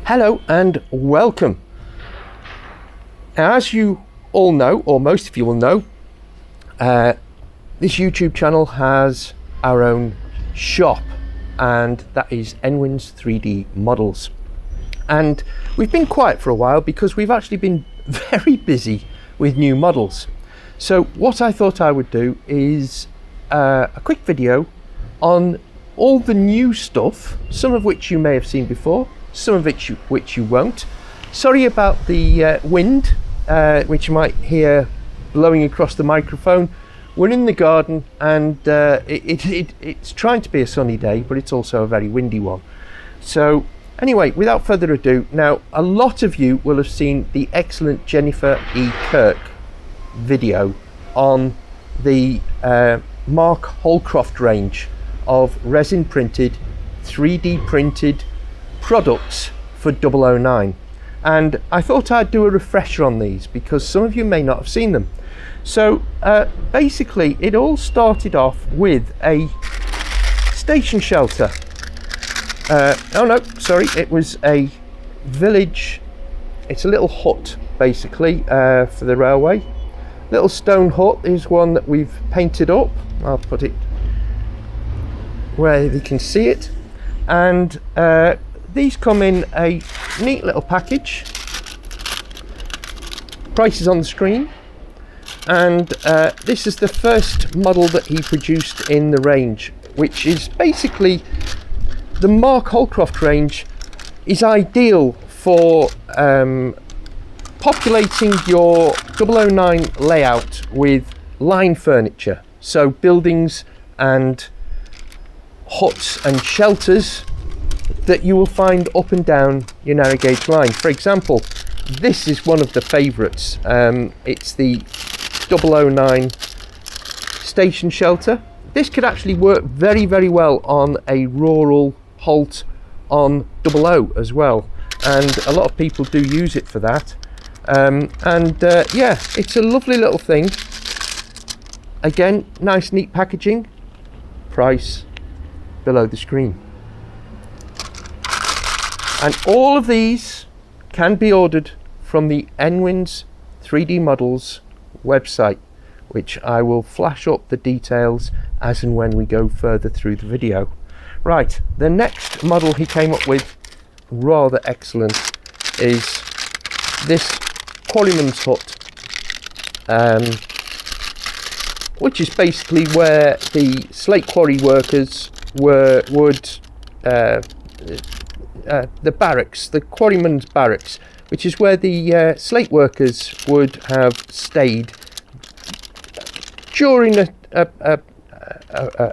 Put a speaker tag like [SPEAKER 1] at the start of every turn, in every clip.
[SPEAKER 1] Hello and welcome. As you all know, or most of you will know, this YouTube channel has our own shop, and that is Enwins 3D Models. And we've been quiet for a while because we've actually been very busy with new models. So what I thought I would do is a quick video on all the new stuff, some of which you may have seen before, some of which you won't. Sorry about the wind, which you might hear blowing across the microphone. We're in the garden, and it's trying to be a sunny day, but it's also a very windy one. So anyway, without further ado, now a lot of you will have seen the excellent Jennifer E. Kirk video on the Mark Holcroft range of resin printed, 3D printed products for 009, and I thought I'd do a refresher on these because some of you may not have seen them. So basically it all started off with a station shelter. Oh no, sorry, it was a village, it's a little hut basically for the railway. Little stone hut is one that we've painted up. I'll put it where you can see it, and these come in a neat little package. Price is on the screen, and this is the first model that he produced in the range, which is basically the Mark Holcroft range is ideal for populating your 009 layout with line furniture, so buildings and huts and shelters that you will find up and down your narrow gauge line. For example, this is one of the favourites. It's the 009 station shelter. This could actually work very, very well on a rural halt on 00 as well, and a lot of people do use it for that. Yeah, it's a lovely little thing. Again, nice neat packaging. Price below the screen. And all of these can be ordered from the Enwins 3D Models website, which I will flash up the details as and when we go further through the video. Right, the next model he came up with, rather excellent, is this quarryman's hut, which is basically where the slate quarry workers would the barracks, the quarryman's barracks, which is where the slate workers would have stayed during a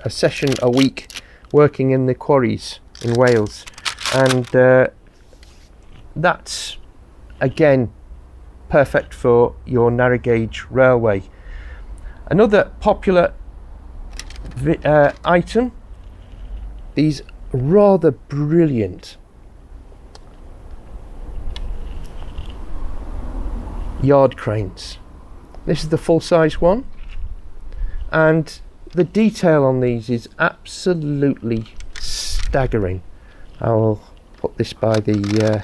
[SPEAKER 1] session a week working in the quarries in Wales. And that's again perfect for your narrow gauge railway. Another popular item, these rather brilliant yard cranes. This is the full-size one, and the detail on these is absolutely staggering. I will put this by the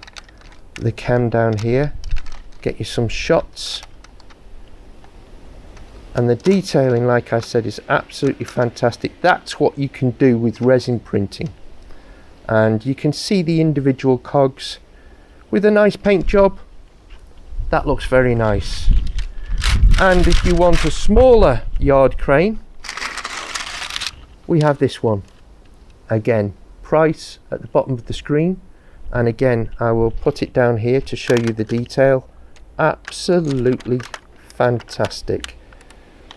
[SPEAKER 1] cam down here, get you some shots, and the detailing, like I said, is absolutely fantastic. That's what you can do with resin printing, and you can see the individual cogs with a nice paint job. That looks very nice. And if you want a smaller yard crane, we have this one. Again, price at the bottom of the screen, and again I will put it down here to show you the detail. Absolutely fantastic.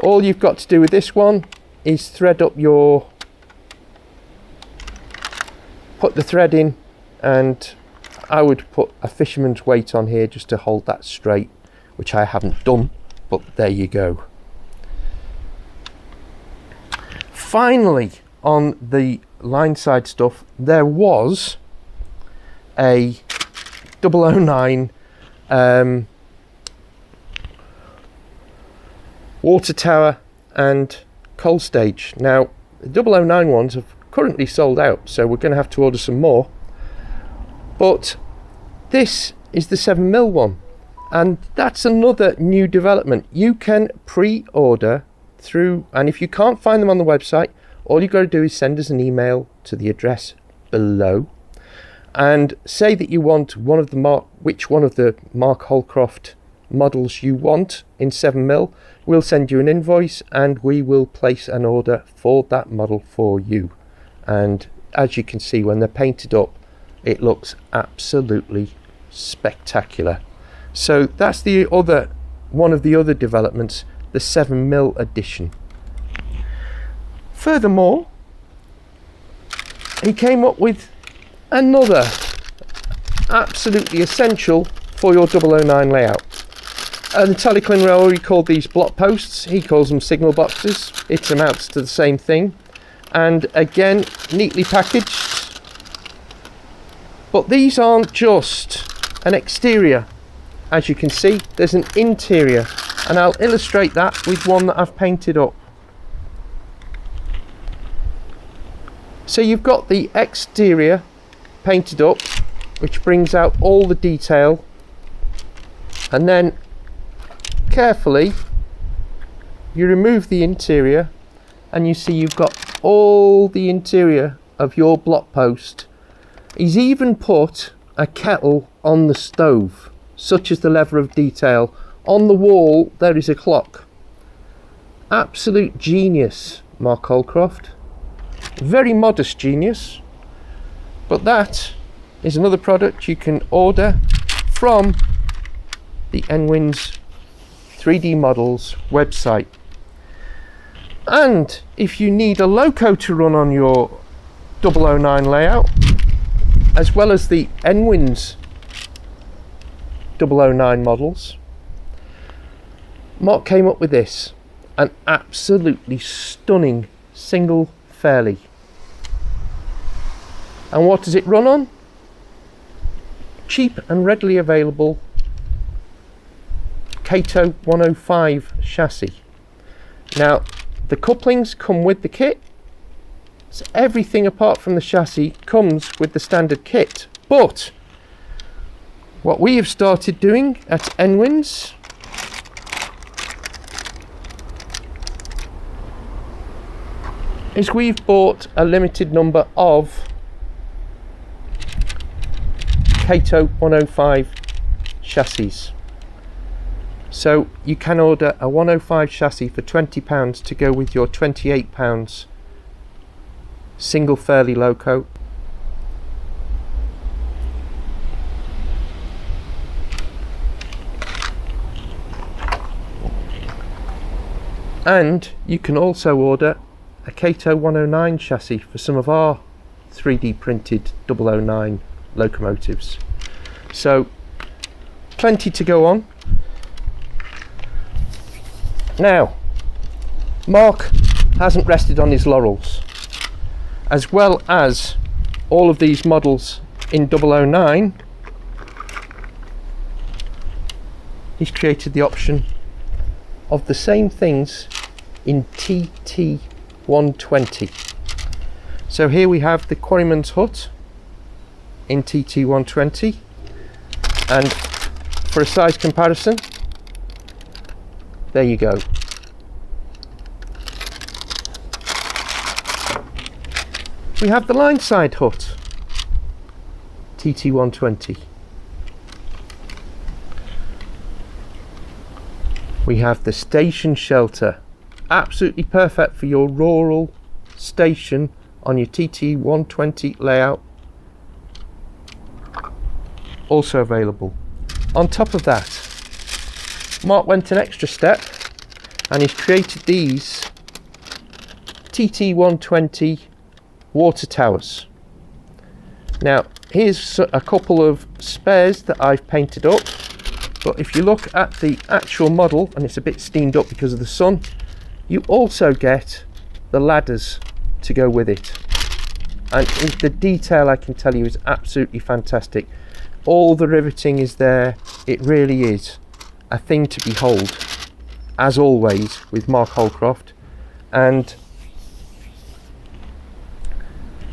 [SPEAKER 1] All you've got to do with this one is thread up put the thread in, and I would put a fisherman's weight on here just to hold that straight, which I haven't done, but there you go. Finally, on the line side stuff, there was a 009 water tower and coal stage. Now the 009 ones have currently sold out, so we're going to have to order some more, but this is the 7mm one, and that's another new development. You can pre-order through, and if you can't find them on the website, all you've got to do is send us an email to the address below and say that you want which one of the Mark Holcroft models you want in 7mm. We'll send you an invoice and we will place an order for that model for you. And as you can see, when they're painted up, it looks absolutely spectacular. So that's the other one of the other developments, the 7mm edition. Furthermore, he came up with another absolutely essential for your 009 layout. The Teleclin Railway called these block posts, he calls them signal boxes. It amounts to the same thing, and again neatly packaged. But these aren't just an exterior. As you can see, there's an interior, and I'll illustrate that with one that I've painted up. So you've got the exterior painted up, which brings out all the detail, and then carefully you remove the interior and you see you've got all the interior of your block post. He's even put a kettle on the stove, such as the level of detail. On the wall there is a clock. Absolute genius, Mark Holcroft. Very modest genius, but that is another product you can order from the Enwins 3D Models website. And if you need a loco to run on your 009 layout, as well as the Enwins 009 models, Mark came up with this, an absolutely stunning single fairly. And what does it run on? Cheap and readily available TT120 chassis. Now the couplings come with the kit, so everything apart from the chassis comes with the standard kit. But what we have started doing at Enwins is we've bought a limited number of TT105 chassis. So you can order a 105 chassis for £20 to go with your £28 single fairly loco. And you can also order a TT109 chassis for some of our 3D printed 009 locomotives. So plenty to go on. Now Mark hasn't rested on his laurels. As well as all of these models in 009, he's created the option of the same things in TT120. So here we have the Quarryman's Hut in TT120, and for a size comparison, there you go. We have the line side hut, TT120. We have the station shelter, absolutely perfect for your rural station on your TT120 layout. Also available. On top of that, Mark went an extra step and he's created these TT120 water towers. Now here's a couple of spares that I've painted up, but if you look at the actual model, and it's a bit steamed up because of the sun, you also get the ladders to go with it, and the detail, I can tell you, is absolutely fantastic. All the riveting is there. It really is a thing to behold, as always with Mark Holcroft. And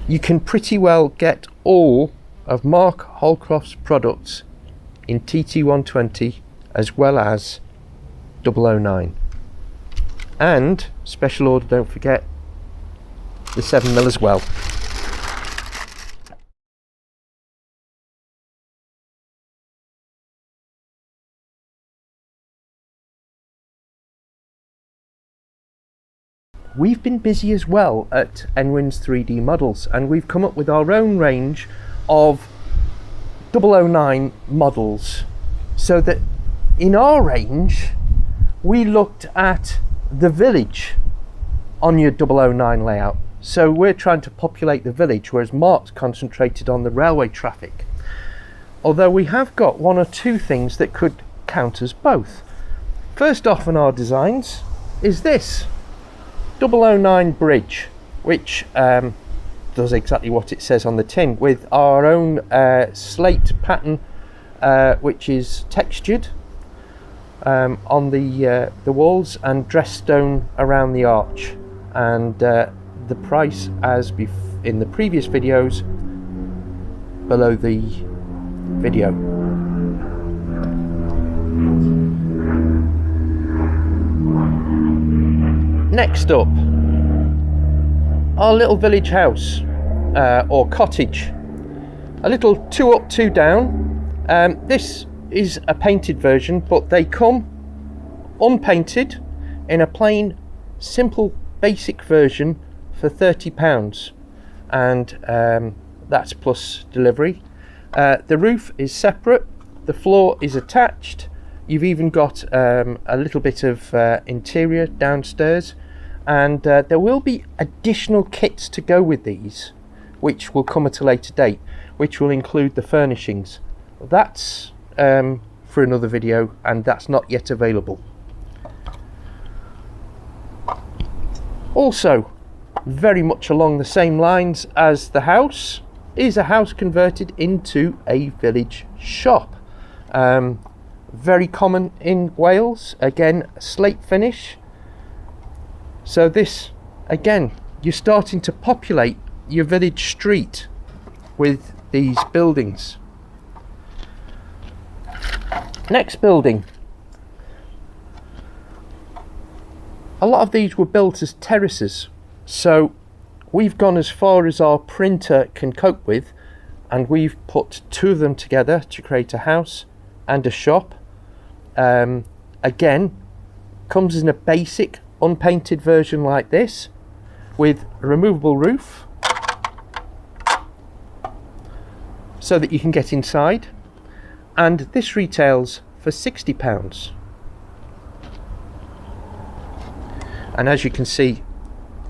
[SPEAKER 1] you can pretty well get all of Mark Holcroft's products in TT120 as well as 009. And special order, don't forget, the 7mm as well. We've been busy as well at Enwins 3D Models, and we've come up with our own range of 009 models, so that in our range we looked at the village on your 009 layout. So we're trying to populate the village, whereas Mark's concentrated on the railway traffic. Although we have got one or two things that could count as both. First off in our designs is this 009 bridge, which does exactly what it says on the tin, with our own slate pattern, which is textured on the walls and dressed stone around the arch. And the price, as in the previous videos, below the video. Next up, our little village house or cottage, a little 2 up 2 down. This is a painted version, but they come unpainted in a plain, simple, basic version for £30, and that's plus delivery. The roof is separate, the floor is attached. You've even got a little bit of interior downstairs, and there will be additional kits to go with these, which will come at a later date, which will include the furnishings. That's for another video, and that's not yet available. Also, very much along the same lines as the house, is a house converted into a village shop. Very common in Wales, again slate finish. So this, again, you're starting to populate your village street with these buildings. Next building. A lot of these were built as terraces, so we've gone as far as our printer can cope with, and we've put 2 of them together to create a house and a shop. Again, comes in a basic unpainted version like this, with a removable roof so that you can get inside, and this retails for £60. And as you can see,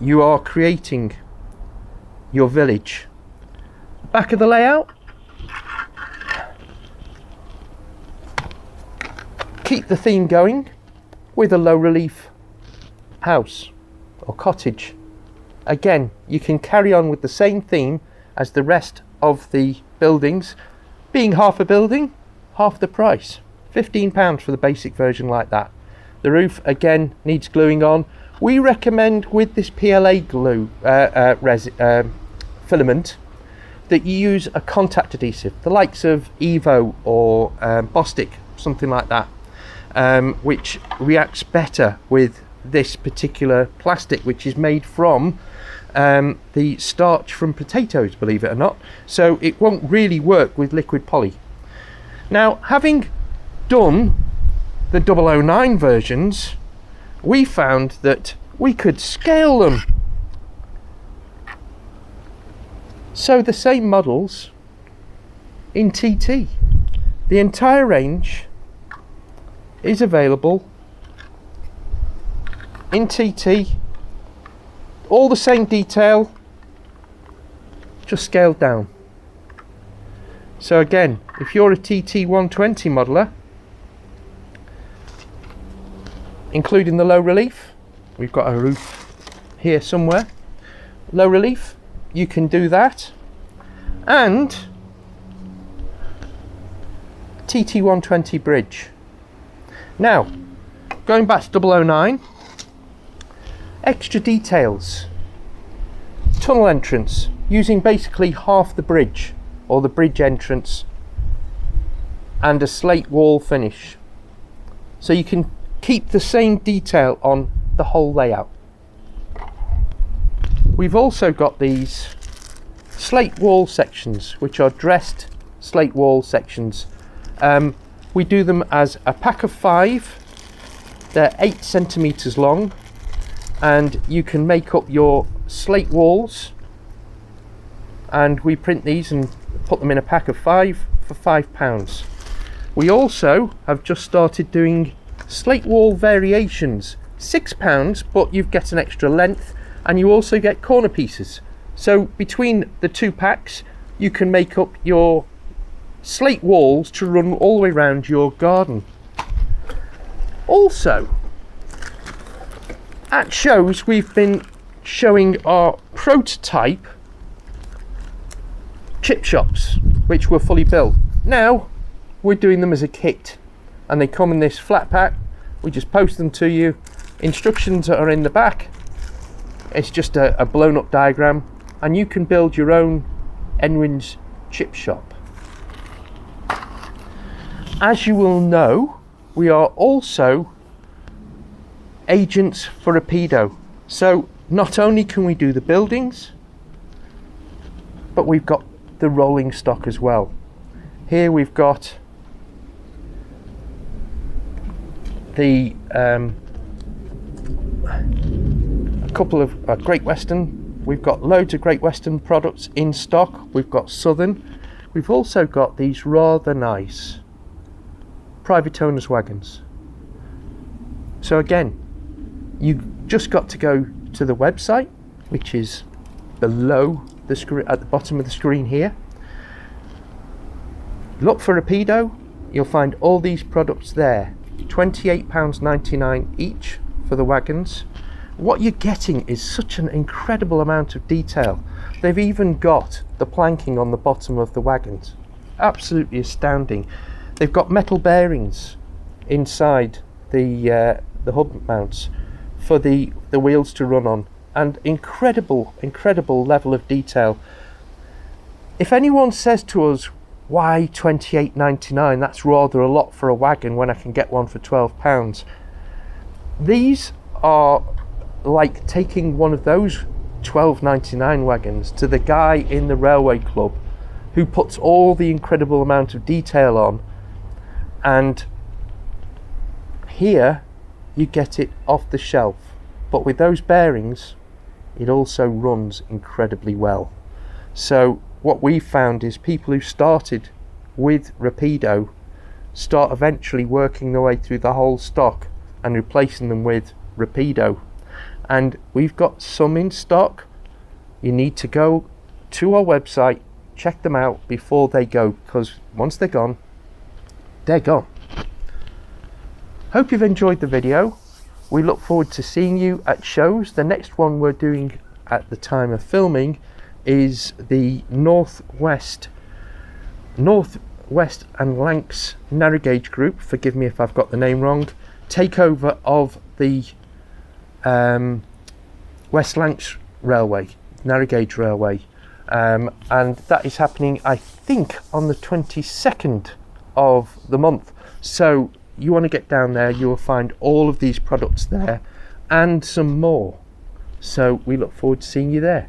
[SPEAKER 1] you are creating your village. Back of the layout, keep the theme going with a low relief house or cottage. Again, you can carry on with the same theme as the rest of the buildings, being half a building, half the price. £15 for the basic version like that. The roof again needs gluing on. We recommend with this PLA glue filament that you use a contact adhesive, the likes of Evo or Bostik, something like that, which reacts better with this particular plastic, which is made from the starch from potatoes, believe it or not, so it won't really work with liquid poly. Now, having done the 009 versions, we found that we could scale them. So the same models in TT. The entire range is available in TT, all the same detail, just scaled down. So again, if you're a TT120 modeler, including the low relief, we've got a roof here somewhere, low relief, you can do that, and TT120 bridge. Now, going back to 009, extra details, tunnel entrance, using basically half the bridge, or the bridge entrance and a slate wall finish. So you can keep the same detail on the whole layout. We've also got these slate wall sections, which are dressed slate wall sections. We do them as a pack of 5. They're 8 centimeters long, and you can make up your slate walls, and we print these and put them in a pack of 5 for £5. We also have just started doing slate wall variations, £6, but you get an extra length, and you also get corner pieces. So between the 2 packs, you can make up your slate walls to run all the way around your garden. Also, at shows we've been showing our prototype chip shops, which were fully built. Now we're doing them as a kit, and they come in this flat pack. We just post them to you. Instructions are in the back. It's just a blown up diagram, and you can build your own Enwins chip shop. As you will know, we are also agents for Rapido. So not only can we do the buildings, but we've got the rolling stock as well. Here we've got the a couple of Great Western. We've got loads of Great Western products in stock. We've got Southern. We've also got these rather nice private owners wagons. So again, you just got to go to the website, which is below the screen, at the bottom of the screen here. Look for Rapido. You'll find all these products there. £28.99 each for the wagons. What you're getting is such an incredible amount of detail. They've even got the planking on the bottom of the wagons. Absolutely astounding. They've got metal bearings inside the hub mounts for the wheels to run on, and incredible level of detail. If anyone says to us, why £28.99, that's rather a lot for a wagon when I can get one for £12, these are like taking one of those £12.99 wagons to the guy in the railway club who puts all the incredible amount of detail on, and here you get it off the shelf. But with those bearings, it also runs incredibly well. So what we found is people who started with Rapido start eventually working their way through the whole stock and replacing them with Rapido. And we've got some in stock. You need to go to our website, check them out before they go, because once they're gone, they're gone. Hope you've enjoyed the video. We look forward to seeing you at shows. The next one we're doing at the time of filming is the Northwest and Lancs narrow gauge group, forgive me if I've got the name wrong, takeover of the West Lancs Railway, narrow gauge railway, and that is happening, I think, on the 22nd of the month. So you want to get down there, you will find all of these products there and some more. So we look forward to seeing you there.